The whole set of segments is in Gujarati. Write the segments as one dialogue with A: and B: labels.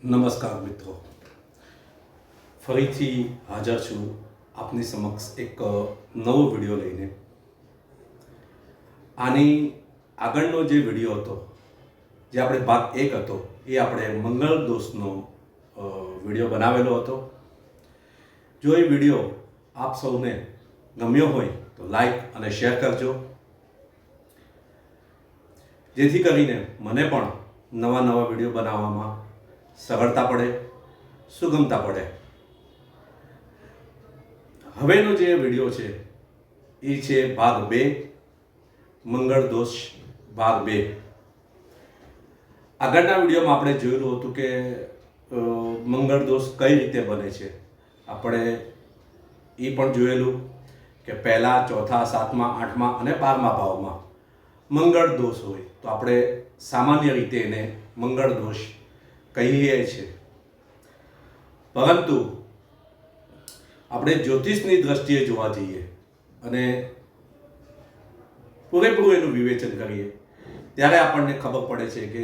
A: નમસ્કાર મિત્રો, ફરીથી હાજર છું આપની સમક્ષ એક નવો વિડીયો લઈને. આની આગળનો જે વિડીયો હતો, જે આપણે ભાગ 1 હતો, એ આપણે મંગળ દોષનો વિડીયો બનાવેલો હતો. જો એ વિડીયો આપ સૌને ગમ્યો હોય તો લાઈક અને શેર કરજો, જેથી કરીને મને પણ નવા નવા વિડીયો બનાવવામાં સરળતા પડે, સુગમતા પડે. હવેનો જે વિડીયો છે એ છે ભાગ 2, મંગળ દોષ ભાગ 2. આગળના વિડીયોમાં આપણે જોયેલું હતું કે મંગળ દોષ કઈ રીતે બને છે. આપણે એ પણ જોયેલું કે પહેલા, ચોથા, 7મા, 8મા અને 12મા ભાવમાં મંગળ દોષ હોય તો આપણે સામાન્ય રીતે એને મંગળ દોષ કહીએ છીએ. પરંતુ આપણે જ્યોતિષની દ્રષ્ટિએ જોવા જઈએ અને પૂરેપૂરું એનું વિવેચન કરીએ ત્યારે આપણને ખબર પડે છે કે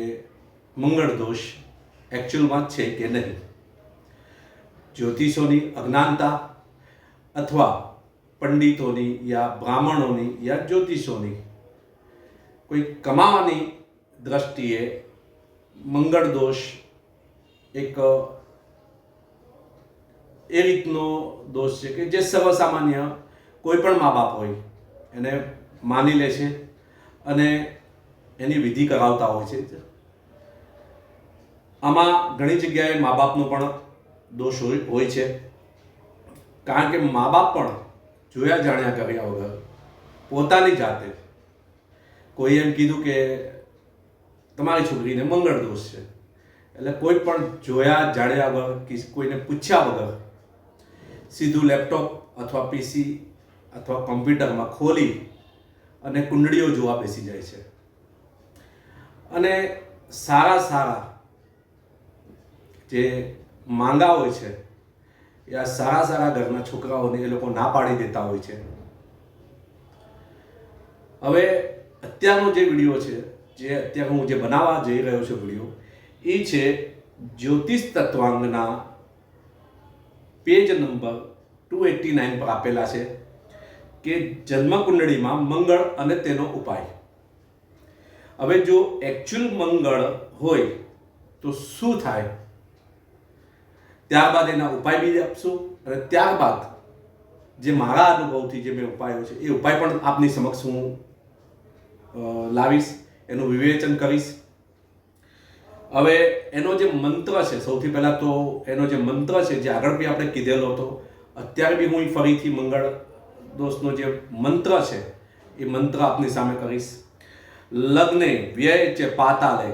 A: મંગળ દોષ એકચ્યુઅલમાં છે કે નહીં. જ્યોતિષોની અજ્ઞાનતા અથવા પંડિતોની યા બ્રાહ્મણોની યા જ્યોતિષોની કોઈ કમાવાની દ્રષ્ટિએ મંગળ દોષ એક એ રીતનો દોષ છે કે જે સર્વસામાન્ય કોઈ પણ મા બાપ હોય એને માની લે છે અને એની વિધિ કરાવતા હોય છે. આમાં ઘણી જગ્યાએ મા બાપનો પણ દોષ હોય છે, કારણ કે મા બાપ પણ જોયા જાણ્યા કર્યા વગર પોતાની જાતે કોઈ એમ કીધું કે તમારી છોકરીને મંગળ દોષ છે, એટલે કોઈ પણ જોયા જાણ્યા વગર, કોઈને પૂછ્યા વગર સીધું લેપટોપ અથવા પીસી અથવા કમ્પ્યુટરમાં ખોલી અને કુંડળીઓ જોવા બેસી જાય છે. અને સારા જે માંગા હોય છે એ આ સારા ઘરના છોકરાઓને એ લોકો ના પાડી દેતા હોય છે. હવે અત્યારનો જે વિડીયો છે, જે અત્યારે હું જે બનાવવા જઈ રહ્યો છું વિડીયો, એ છે જ્યોતિષ તત્વાંગના પેજ નંબર 289 પર આપેલા છે કે જન્મકુંડળીમાં મંગળ અને તેનો ઉપાય. હવે જો એકચ્યુઅલ મંગળ હોય તો શું થાય, ત્યારબાદ એના ઉપાય બી આપશું અને ત્યારબાદ જે મારા અનુભવથી જે મેં ઉપાયો છે એ ઉપાય પણ આપની સમક્ષ હું લાવીશ, એનું વિવેચન કરીશ. હવે એનો જે મંત્ર છે, સૌથી પહેલાં તો એનો જે મંત્ર છે જે આગળ બી આપણે કીધેલો હતો, અત્યારે બી હું ફરીથી મંગળ દોષનો જે મંત્ર છે એ મંત્ર આપની સામે કરીશ. લગ્ને વ્યય ચ પાતાલે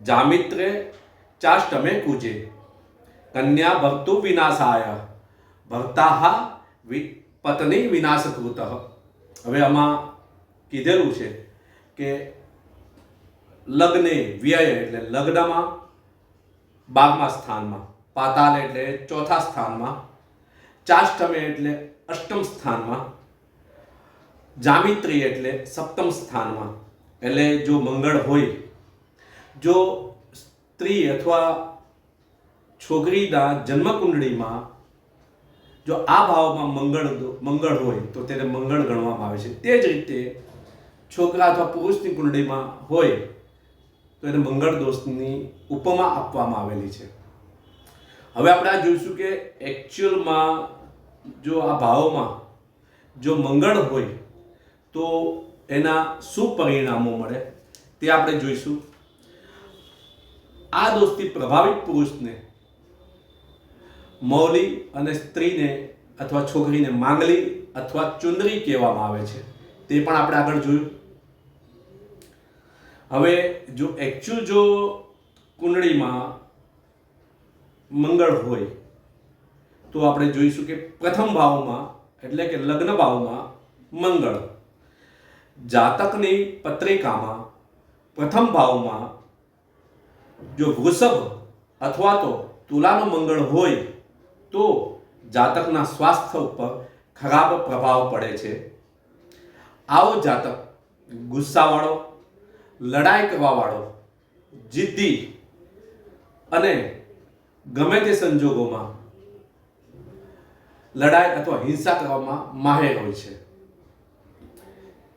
A: જામિત્રે ચાષ્ટમે કુજે કન્યા ભર્તુ વિનાશાય ભર્તા પત્ની વિનાશકૃત. હવે આમાં કીધેલું છે કે લગ્ને વ્યય એટલે લગ્નમાં 12મા સ્થાનમાં, પાતાલ એટલે 4થા સ્થાનમાં, ચાષ્ટમે એટલે 8મ સ્થાનમાં, જામિત્રી એટલે 7મ સ્થાનમાં. એટલે જો મંગળ હોય, જો સ્ત્રી અથવા છોકરીના જન્મકુંડળીમાં જો આ ભાવમાં મંગળ હોય તો તેને મંગળ ગણવામાં આવે છે. તે જ રીતે છોકરા અથવા પુરુષની કુંડળીમાં હોય તો એને મંગળ દોષની ઉપમા આપવામાં આવેલી છે. હવે આપણે આ જોઈશું કે એકચ્યુઅલમાં જો આ ભાવોમાં જો મંગળ હોય તો એના શું પરિણામો મળે તે આપણે જોઈશું. આ દોષથી પ્રભાવિત પુરુષને મૌલી અને સ્ત્રીને અથવા છોકરીને માંગલી અથવા ચુંદરી કહેવામાં આવે છે, તે પણ આપણે આગળ જોયું. હવે જો એકચ્યુઅલ જો કુંડળીમાં મંગળ હોય તો આપણે જોઈશું કે પ્રથમ ભાવમાં એટલે કે લગ્ન ભાવમાં મંગળ, જાતકની પત્રિકામાં પ્રથમ ભાવમાં જો વૃષભ અથવા તો તુલાનો મંગળ હોય તો જાતકના સ્વાસ્થ્ય ઉપર ખરાબ પ્રભાવ પડે છે. આવો જાતક ગુસ્સાવાળો, લડાઈ કરવાવાળો, જિદ્દી અને ગમે તે સંજોગોમાં લડાઈ અથવા હિંસા કરવામાં માહેર હોય છે.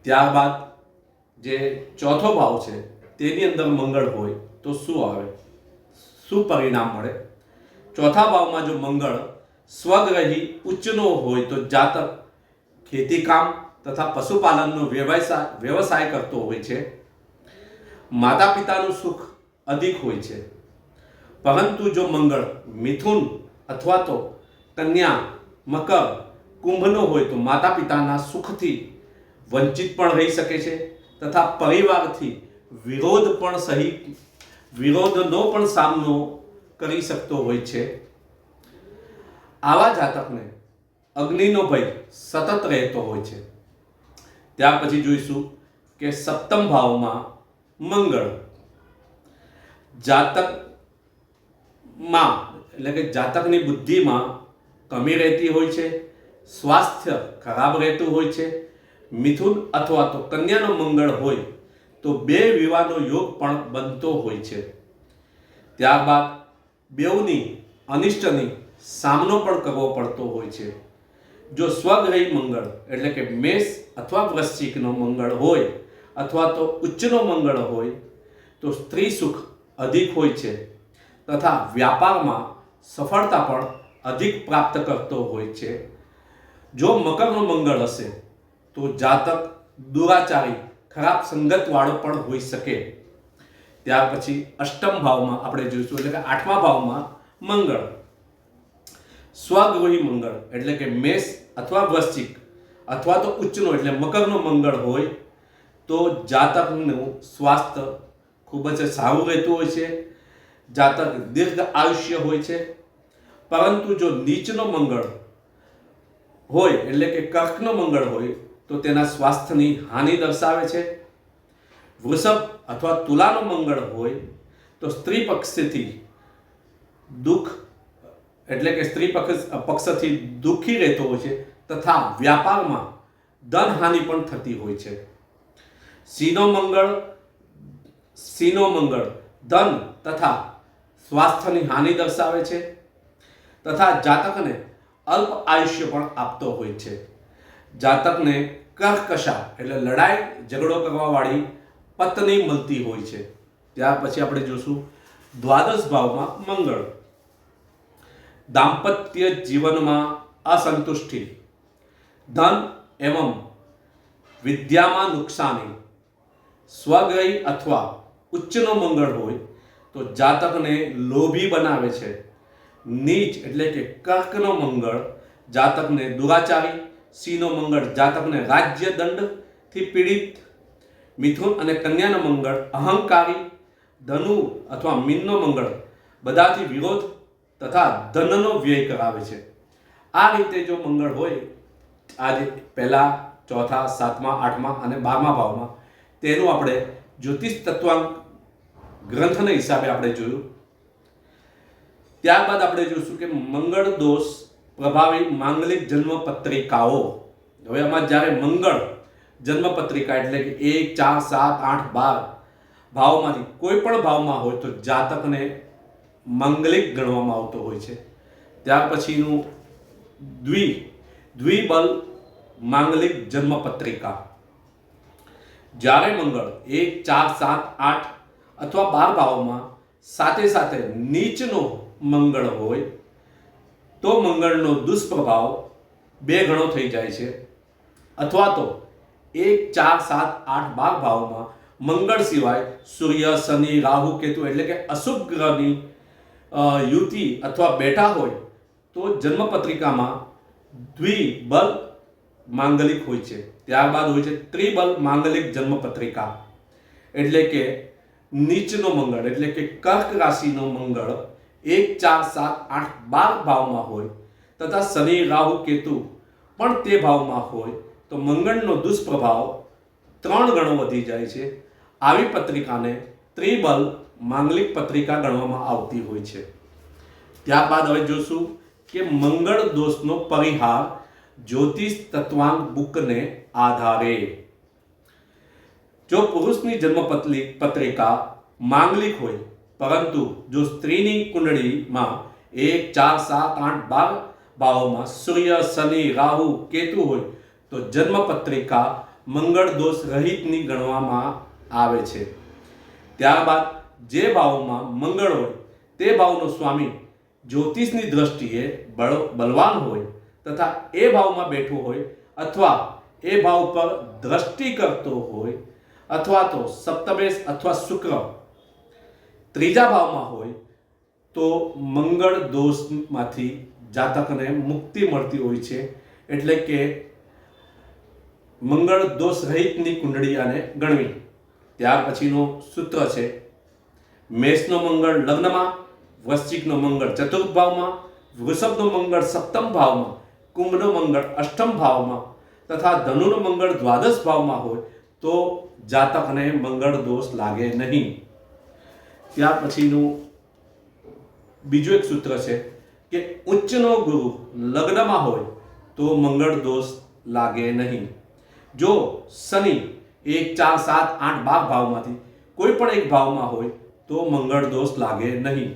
A: ત્યારબાદ જે ચોથો ભાવ છે તેની અંદર મંગળ હોય તો શું આવે, શું પરિણામ મળે? ચોથા ભાવમાં જો મંગળ સ્વગ્રહી ઉચ્ચનો હોય તો જાતક ખેતીકામ તથા પશુપાલનનો વ્યવસાય કરતો હોય છે. માતા પિતાનું સુખ અધિક હોય છે. પરંતુ જો મંગળ મિથુન અથવા તો કન્યા, મકર, કુંભનો હોય તો માતા પિતાના સુખથી વંચિત પણ રહી શકે છે તથા પરિવારથી વિરોધનો પણ સામનો કરી શકતો હોય છે. આવા જાતકને અગ્નિનો ભય સતત રહેતો હોય છે. ત્યાર પછી જોઈશું કે સપ્તમ ભાવમાં મંગળ જાતકમાં એટલે કે જાતકની બુદ્ધિમાં કમી રહેતી હોય છે, સ્વાસ્થ્ય ખરાબ રહેતું હોય છે. મિથુન અથવા તો કન્યાનો મંગળ હોય તો બે વિવાહનો યોગ પણ બનતો હોય છે. ત્યારબાદ બેઉની અનિષ્ટની સામનો પણ કરવો પડતો હોય છે. જો સ્વગ્રહી મંગળ એટલે કે મેષ અથવા વૃશ્ચિકનો મંગળ હોય અથવા તો ઉચ્ચનો મંગળ હોય તો સ્ત્રી સુખ અધિક હોય છે તથા વ્યાપારમાં સફળતા પણ અધિક પ્રાપ્ત કરતો હોય છે. જો મકરનો મંગળ હશે તો જાતક દુરાચારી, ખરાબ સંગતવાળો પણ હોઈ શકે. ત્યાર પછી અષ્ટમ ભાવમાં આપણે જોઈશું એટલે કે આઠમા ભાવમાં મંગળ સ્વગૃહી મંગળ એટલે કે મેષ અથવા વૃશ્ચિક અથવા તો ઉચ્ચનો એટલે મકરનો મંગળ હોય તો જાતકનું સ્વાસ્થ્ય ખૂબ જ સારું રહેતું હોય છે. જાતક દીર્ઘ આયુષ્ય હોય છે. પરંતુ જો નીચનો મંગળ હોય એટલે કે કર્કનો મંગળ હોય તો તેના સ્વાસ્થ્યની હાનિ દર્શાવે છે. વૃષભ અથવા તુલાનો મંગળ હોય તો સ્ત્રી પક્ષથી દુઃખ એટલે કે સ્ત્રી પક્ષથી દુઃખી રહેતો હોય છે તથા વ્યાપારમાં ધન હાનિ પણ થતી હોય છે. સિંહનો મંગળ ધન તથા સ્વાસ્થ્યની હાનિ દર્શાવે છે તથા જાતકને અલ્પ આયુષ્ય પણ આપતો હોય છે. જાતકને કર્કશા એટલે લડાઈ ઝઘડો કરવાવાળી પત્ની મળતી હોય છે. ત્યાર પછી આપણે જોશું દ્વાદશ ભાવમાં મંગળ દાંપત્ય જીવનમાં અસંતુષ્ટિ, ધન એવં વિદ્યામાં નુકસાની. સ્વગ્રહી અથવા ઉચ્ચનો મંગળ હોય તો જાતકને લોભી બનાવે છે. નીચ એટલે કે કર્કનો મંગળ જાતકને દુરાચારી, સિંહનો મંગળ જાતકને રાજ્ય દંડથી પીડિત, મિથુન અને કન્યાનો મંગળ અહંકારી, ધનુ અથવા મીનનો મંગળ બધાથી વિરોધ તથા ધનનો વ્યય કરાવે છે. આ રીતે જો મંગળ હોય આજે પહેલા, ચોથા, સાતમા, આઠમા અને 12મા ભાવમાં તેનું આપણે જ્યોતિષ તત્વાંક ગ્રંથના હિસાબે આપણે જોયું. ત્યારબાદ આપણે જોઈશું કે મંગળ દોષ પ્રભાવી માંગલિક જન્મ પત્રિકાઓ. હવે આમાં જ્યારે મંગળ જન્મ પત્રિકા એટલે કે 1, 4, 7, 8, 12 ભાવમાંથી કોઈ પણ ભાવમાં હોય તો જાતકને માંગલિક ગણવામાં આવતો હોય છે. ત્યાર પછીનું દ્વિબલ માંગલિક જન્મ પત્રિકા. જ્યારે મંગળ 1, 4, 7, 8 અથવા 12 ભાવમાં સાથે સાથે નીચનો મંગળ હોય તો મંગળનો દુષ્પ્રભાવ 2 ગણો થઈ જાય છે. અથવા તો 1, 4, 7, 8, 12 ભાવમાં મંગળ સિવાય સૂર્ય, શનિ, રાહુ, કેતુ એટલે કે અશુભ ગ્રહની યુતિ અથવા બેઠા હોય તો જન્મ પત્રિકામાં દ્વિબલ માંગલિક હોય છે. ત્યારબાદ હોય છે ત્રિબલ માંગલિક જન્મ પત્રિકા એટલે કે નીચનો મંગળ એટલે કે કર્ક રાશિનો મંગળ 1, 4, 7, 8, 12 ભાવમાં હોય તથા શનિ, રાહુ, કેતુ પણ તે ભાવમાં હોય તો મંગળનો દુષ્પ્રભાવ 3 ગણો વધી જાય છે. આવી પત્રિકાને ત્રિબલ માંગલિક પત્રિકા ગણવામાં આવતી હોય છે. ત્યારબાદ હવે જોશું કે મંગળ દોષનો પરિહાર જ્યોતિષ તત્વાંક બુકને આધારે. જો પુરુષની જન્મ પત્રિકા માંગલિક હોય પરંતુ જો સ્ત્રીની કુંડળીમાં 1, 4, 7, 8, 12 ભાવોમાં સૂર્ય, શનિ, રાહુ, કેતુ હોય તો જન્મપત્રિકા મંગળ દોષ રહિતની ગણવામાં આવે છે. ત્યારબાદ જે ભાવમાં મંગળ હોય તે ભાવનો સ્વામી જ્યોતિષની દ્રષ્ટિએ બલવાન હોય તથા એ ભાવમાં બેઠો હોય અથવા એ ભાવ પર દ્રષ્ટિ કરતો હોય અથવા તો સપ્તમેશ અથવા શુક્ર ત્રીજા ભાવમાં હોય તો મંગળ દોષમાંથી જાતકને મુક્તિ મળતી હોય છે. એટલે કે મંગળ દોષ રહિતની કુંડળી આને ગણવી. ત્યાર પછીનો સૂત્ર છે મેષનો મંગળ લગ્નમાં, વૃશ્ચિકનો મંગળ ચતુર્થ ભાવમાં, વૃષભનો મંગળ સપ્તમ ભાવમાં, કુંભનો મંગળ અષ્ટમ ભાવમાં તથા ધનુનો મંગળ દ્વાદશ ભાવમાં હોય તો જાતકને મંગળ દોષ લાગે નહીં. ત્યાર પછીનું બીજું એક સૂત્ર છે કે ઉચ્ચનો ગુરુ લગ્નમાં હોય તો મંગળ દોષ લાગે નહીં. જો શનિ 1, 4, 7, 8, 12 ભાવમાંથી કોઈ પણ એક ભાવમાં હોય તો મંગળ દોષ લાગે નહીં.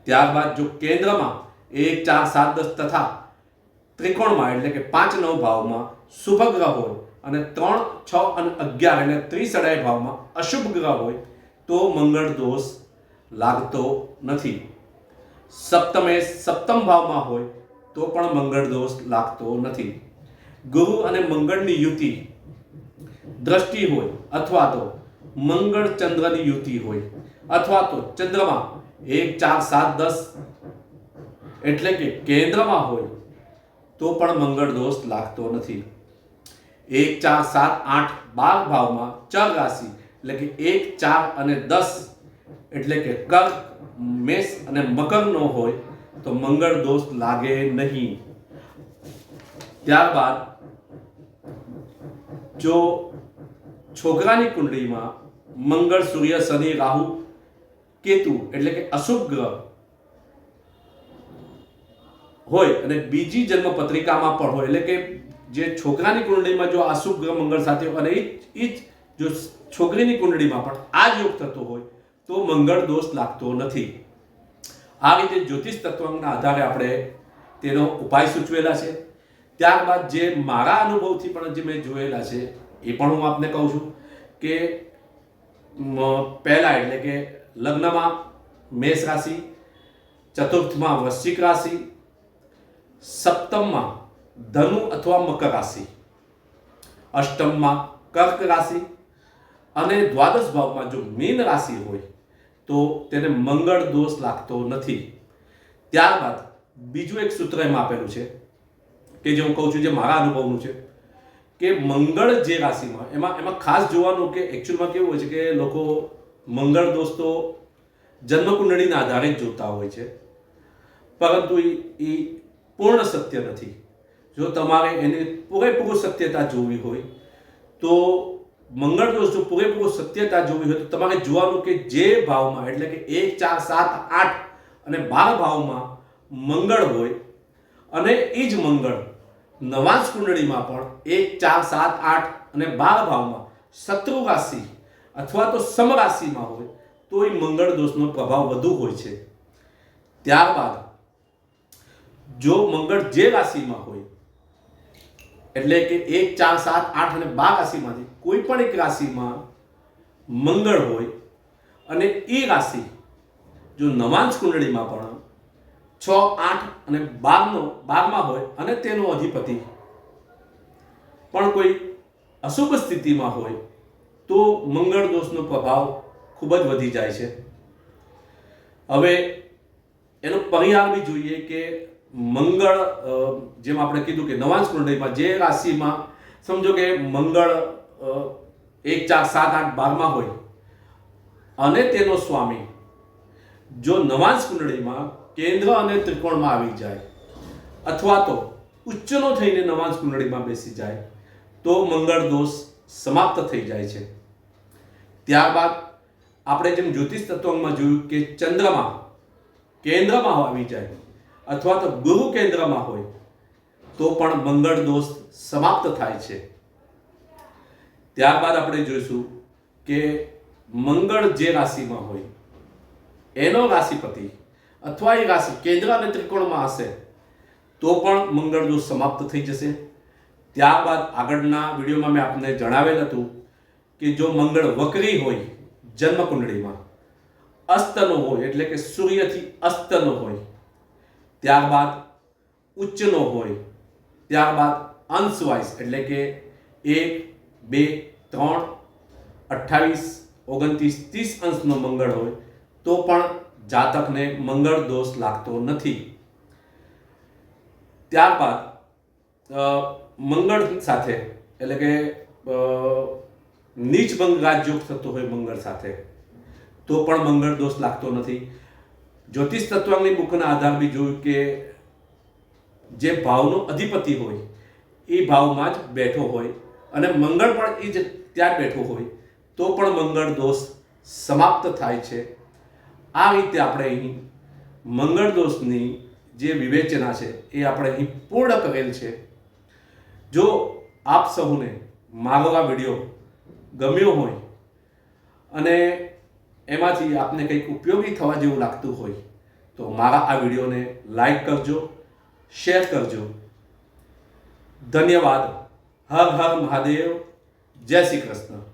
A: ત્યારબાદ જો કેન્દ્રમાં 1, 4, 7, 10 તથા ત્રિકોણમાં એટલે કે 5, 9 ભાવમાં શુભ ગ્રહ હોય અને 3, 6 અને 11 એટલે 30 ભાવમાં અશુભ ગ્રહ હોય તો મંગળ દોષ લાગતો નથી. સપ્તમ ભાવમાં હોય તો પણ મંગળ દોષ લાગતો નથી. ગુરુ અને મંગળની યુતિ દ્રષ્ટિ હોય અથવા તો મંગળ ચંદ્રની યુતિ હોય અથવા તો ચંદ્રમાં 1, 4, 7, 10 એટલે કે કેન્દ્રમાં હોય તો પણ મંગળ દોષ લાગતો નથી. 1, 4, 7, 8, 12 ભાવમાં ચર રાશિ એટલે કે 1, 4 અને 10 એટલે કે કર્ક, મેષ અને મકરનો હોય તો મંગળ દોષ લાગે નહીં. ત્યારબાદ જો છોકરાની કુંડળીમાં મંગળ, સૂર્ય, શનિ, રાહુ, કેતુ એટલે કે અશુભ ગ્રહ હોય અને બીજી જન્મ પત્રિકામાં પણ હોય એટલે કે જે છોકરાની કુંડળીમાં જો અશુભ ગ્રહ મંગળ સાથે હોય અને એ જ જો છોકરીની કુંડળીમાં પણ આ જ યોગ થતો હોય તો મંગળ દોષ લાગતો નથી. આ રીતે જ્યોતિષ તત્વના આધારે આપણે તેનો ઉપાય સૂચવેલા છે. ત્યારબાદ જે મારા અનુભવથી પણ જે મેં જોયેલા છે એ પણ હું આપને કહું છું કે પહેલા એટલે કે લગ્નમાં મેષ રાશિ, ચતુર્થમાં વૃશ્ચિક રાશિ, સપ્તમમાં ધનુ અથવા મકર રાશિ, અષ્ટમમાં કર્ક રાશિ અને દ્વાદશ ભાવમાં જો મીન રાશિ હોય તો તેને મંગળ દોષ લાગતો નથી. ત્યારબાદ બીજું એક સૂત્ર એમાં આપેલું છે કે જે હું કહું છું જે મારા અનુભવનું છે કે મંગળ જે રાશિમાં એમાં ખાસ જોવાનું કે એકચ્યુઅલમાં કેવું હોય છે કે લોકો મંગળ દોષ તો જન્મકુંડળીના આધારે જ જોતા હોય છે, પરંતુ એ પૂર્ણ સત્ય નથી. જો તમારે એની પૂરેપૂરું સત્યતા જોવી હોય તો મંગળ દોષ જો પૂરેપૂરું સત્યતા જોવી હોય તો તમારે જોવાનું કે જે ભાવમાં એટલે કે 1, 4, 7, 8 અને 12 ભાવમાં મંગળ હોય અને એ જ મંગળ નવાંશ કુંડળીમાં પણ 1, 4, 7, 8 અને 12 ભાવમાં શત્રુ રાશિ અથવા તો સમરાશિમાં હોય તો એ મંગળ દોષનો પ્રભાવ વધુ હોય છે. ત્યારબાદ જો મંગળ જે રાશિમાં હોય એટલે કે 1, 4, 7, 8 અને 12 રાશિમાંથી કોઈ પણ એક રાશિમાં મંગળ હોય અને એ રાશિ જો નવાંશ કુંડળીમાં પણ 6, 8 અને 12માં હોય અને તેનો અધિપતિ પણ કોઈ અશુભ સ્થિતિમાં હોય તો મંગળ દોષનો પ્રભાવ ખૂબ જ વધી જાય છે. હવે એનો પરિહાર બી જોઈએ કે મંગળ જેમ આપણે કીધું કે નવાંશ કુંડળીમાં જે રાશિમાં સમજો કે મંગળ 1, 4, 7, 8, 12માં હોય અને તેનો સ્વામી જો નવાંશ કુંડળીમાં કેન્દ્ર અને ત્રિકોણમાં આવી જાય અથવા તો ઉચ્ચનો થઈને નવાંશ કુંડળીમાં બેસી જાય તો મંગળ દોષ સમાપ્ત થઈ જાય છે. ત્યારબાદ આપણે જેમ જ્યોતિષ તત્વમાં જોયું કે ચંદ્રમાં કેન્દ્રમાં આવી જાય અથવા તો ગુરુ કેન્દ્રમાં હોય તો પણ મંગળ દોષ સમાપ્ત થાય છે. ત્યારબાદ આપણે જોઈશું કે મંગળ જે રાશિમાં હોય એનો રાશિપતિ અથવા એ રાશિ કેન્દ્ર અને ત્રિકોણમાં હશે તો પણ મંગળ દોષ સમાપ્ત થઈ જશે. ત્યારબાદ આગળના વિડીયોમાં મેં આપને જણાવેલ હતું કે જો મંગળ વક્રી હોય જન્મ કુંડળીમાં, અસ્તનો હોય એટલે કે સૂર્યથી અસ્તનો હોય, ત્યારબાદ ઉચ્ચનો હોય, ત્યારબાદ અંશવાઇઝ એટલે કે 1, 2, 3, 28, 29, 30 અંશનો મંગળ હોય તો પણ જાતકને મંગળ દોષ લાગતો નથી. ત્યારબાદ મંગળ સાથે એટલે કે નીચ ભંગ રાજયોગ થતો હોય મંગળ સાથે તો પણ મંગળ દોષ લાગતો નથી. જ્યોતિષ તત્વની બુકના આધાર બી જોયું કે જે ભાવનો અધિપતિ હોય એ ભાવમાં જ બેઠો હોય અને મંગળ પણ એ જ ત્યાં બેઠો હોય તો પણ મંગળ દોષ સમાપ્ત થાય છે. આ રીતે આપણે અહીં મંગળ દોષની જે વિવેચના છે એ આપણે અહીં પૂર્ણ કરેલ છે. જો આપ સૌને મારો આ વિડીયો ગમ્યો હોય અને એમાંથી આપને કંઈક ઉપયોગી થવા જેવું લાગતું હોય તો મારા આ વિડીયોને લાઈક કરજો, શેર કરજો. ધન્યવાદ. હર હર મહાદેવ. જય શ્રી કૃષ્ણ.